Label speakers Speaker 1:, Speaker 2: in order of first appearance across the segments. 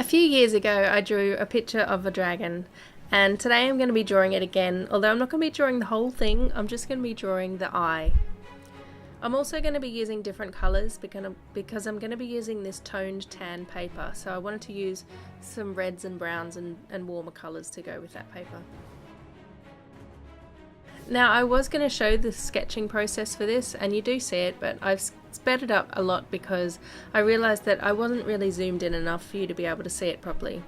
Speaker 1: A few years ago I drew a picture of a dragon, and today I'm going to be drawing it again, although I'm not going to be drawing the whole thing. I'm just going to be drawing the eye. I'm also going to be using different colours because I'm going to be using this toned tan paper, so I wanted to use some reds and browns and warmer colours to go with that paper. Now, I was going to show the sketching process for this, and you do see it, but I've sped it up a lot because I realised that I wasn't really zoomed in enough for you to be able to see it properly.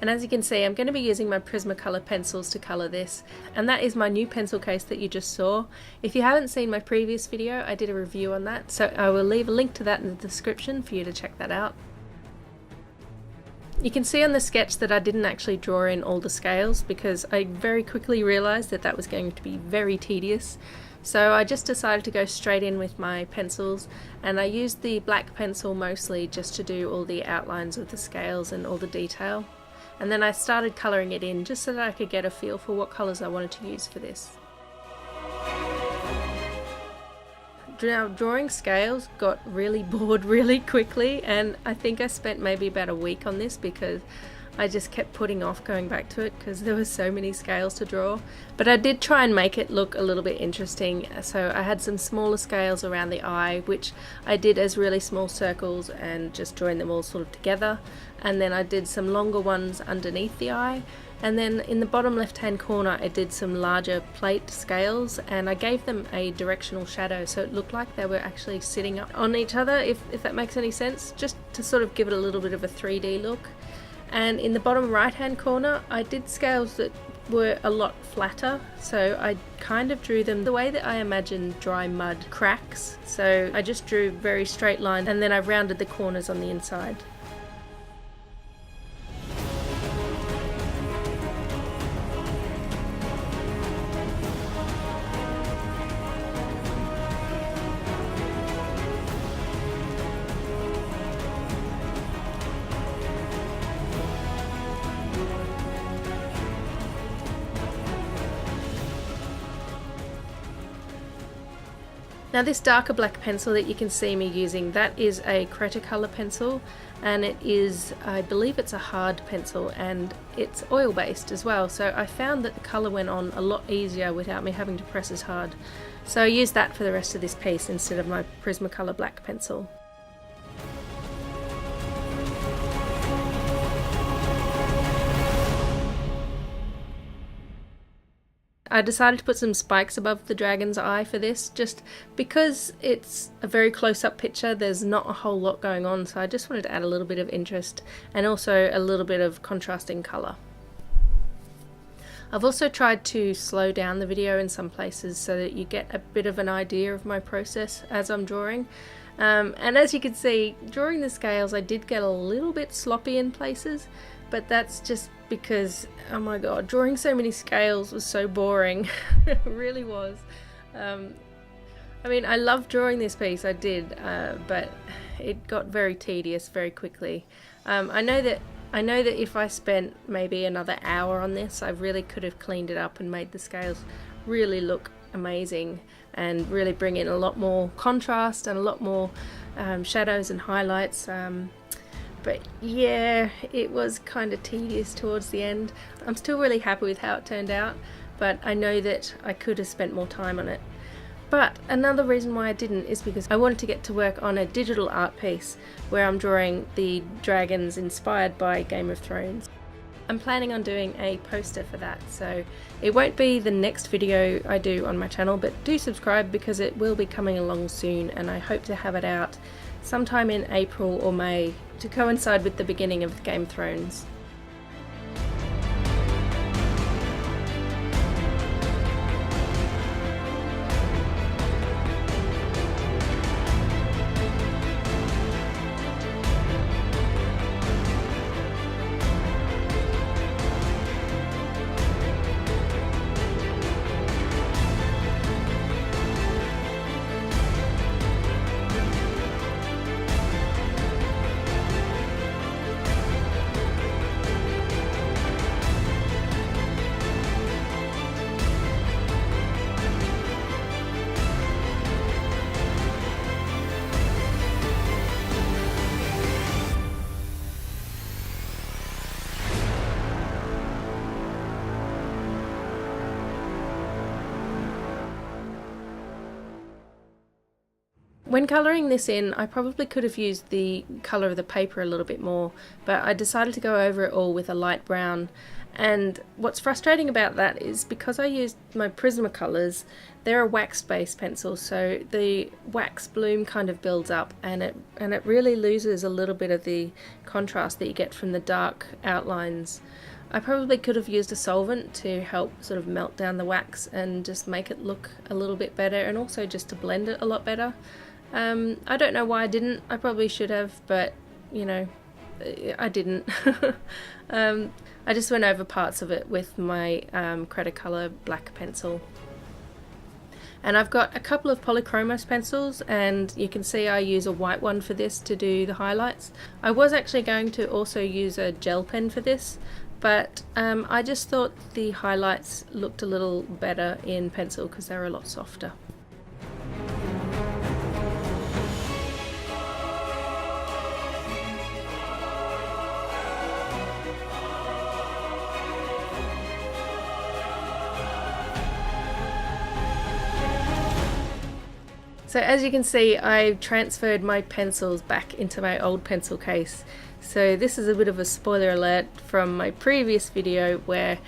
Speaker 1: And as you can see, I'm going to be using my Prismacolor pencils to colour this, and that is my new pencil case that you just saw. If you haven't seen my previous video, I did a review on that, so I will leave a link to that in the description for you to check that out. You can see on the sketch that I didn't actually draw in all the scales because I very quickly realised that that was going to be very tedious. So I just decided to go straight in with my pencils, and I used the black pencil mostly just to do all the outlines of the scales and all the detail. And then I started colouring it in just so that I could get a feel for what colours I wanted to use for this. Now, drawing scales got really bored really quickly, and I think I spent maybe about a week on this because I just kept putting off going back to it because there were so many scales to draw. But I did try and make it look a little bit interesting, so I had some smaller scales around the eye, which I did as really small circles and just joined them all sort of together. And then I did some longer ones underneath the eye. And then in the bottom left hand corner I did some larger plate scales, and I gave them a directional shadow so it looked like they were actually sitting up on each other, if that makes any sense, just to sort of give it a little bit of a 3D look. And in the bottom right hand corner I did scales that were a lot flatter, so I kind of drew them the way that I imagine dry mud cracks. So I just drew very straight lines, and then I rounded the corners on the inside. Now, this darker black pencil that you can see me using, that is a Prismacolor pencil, and it is, I believe it's a hard pencil, and it's oil based as well, so I found that the colour went on a lot easier without me having to press as hard. So I used that for the rest of this piece instead of my Prismacolor black pencil. I decided to put some spikes above the dragon's eye for this, just because it's a very close-up picture. There's not a whole lot going on, so I just wanted to add a little bit of interest and also a little bit of contrasting colour. I've also tried to slow down the video in some places so that you get a bit of an idea of my process as I'm drawing. And as you can see, drawing the scales I did get a little bit sloppy in places, but that's just because, oh my god, drawing so many scales was so boring. It really was. I mean, I loved drawing this piece, I did, but it got very tedious very quickly. I know that if I spent maybe another hour on this, I really could have cleaned it up and made the scales really look amazing and really bring in a lot more contrast and a lot more shadows and highlights. But yeah, it was kind of tedious towards the end. I'm still really happy with how it turned out, but I know that I could have spent more time on it. But another reason why I didn't is because I wanted to get to work on a digital art piece where I'm drawing the dragons inspired by Game of Thrones. I'm planning on doing a poster for that, so it won't be the next video I do on my channel, but do subscribe because it will be coming along soon, and I hope to have it out sometime in April or May to coincide with the beginning of Game of Thrones. When colouring this in, I probably could have used the colour of the paper a little bit more, but I decided to go over it all with a light brown. And what's frustrating about that is because I used my Prismacolors, they're a wax-based pencil, so the wax bloom kind of builds up, and it really loses a little bit of the contrast that you get from the dark outlines. I probably could have used a solvent to help sort of melt down the wax and just make it look a little bit better, and also just to blend it a lot better. I don't know why I didn't. I probably should have, but you know, I didn't. I just went over parts of it with my Cretacolor black pencil. And I've got a couple of polychromos pencils, and you can see I use a white one for this to do the highlights. I was actually going to also use a gel pen for this, but I just thought the highlights looked a little better in pencil because they're a lot softer. So as you can see, I've transferred my pencils back into my old pencil case. So this is a bit of a spoiler alert from my previous video where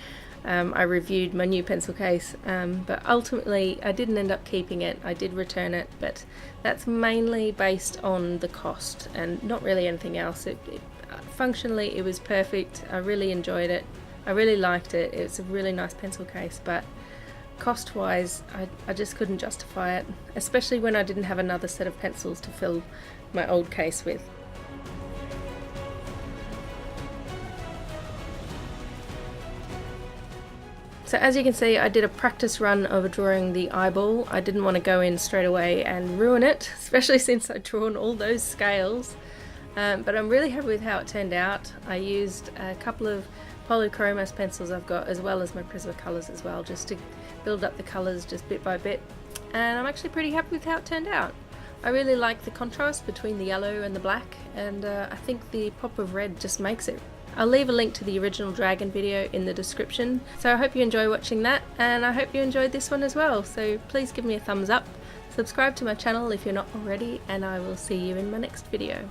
Speaker 1: I reviewed my new pencil case, but ultimately I didn't end up keeping it. I did return it, but that's mainly based on the cost and not really anything else. Functionally it was perfect. I really enjoyed it. I really liked it. It's a really nice pencil case, but cost wise I just couldn't justify it, especially when I didn't have another set of pencils to fill my old case with. So as you can see, I did a practice run of drawing the eyeball. I didn't want to go in straight away and ruin it, especially since I'd drawn all those scales, but I'm really happy with how it turned out. I used a couple of polychromos pencils I've got, as well as my Prismacolors as well, just to build up the colours just bit by bit, and I'm actually pretty happy with how it turned out. I really like the contrast between the yellow and the black, and I think the pop of red just makes it. I'll leave a link to the original dragon video in the description, so I hope you enjoy watching that, and I hope you enjoyed this one as well, so please give me a thumbs up, subscribe to my channel if you're not already, and I will see you in my next video.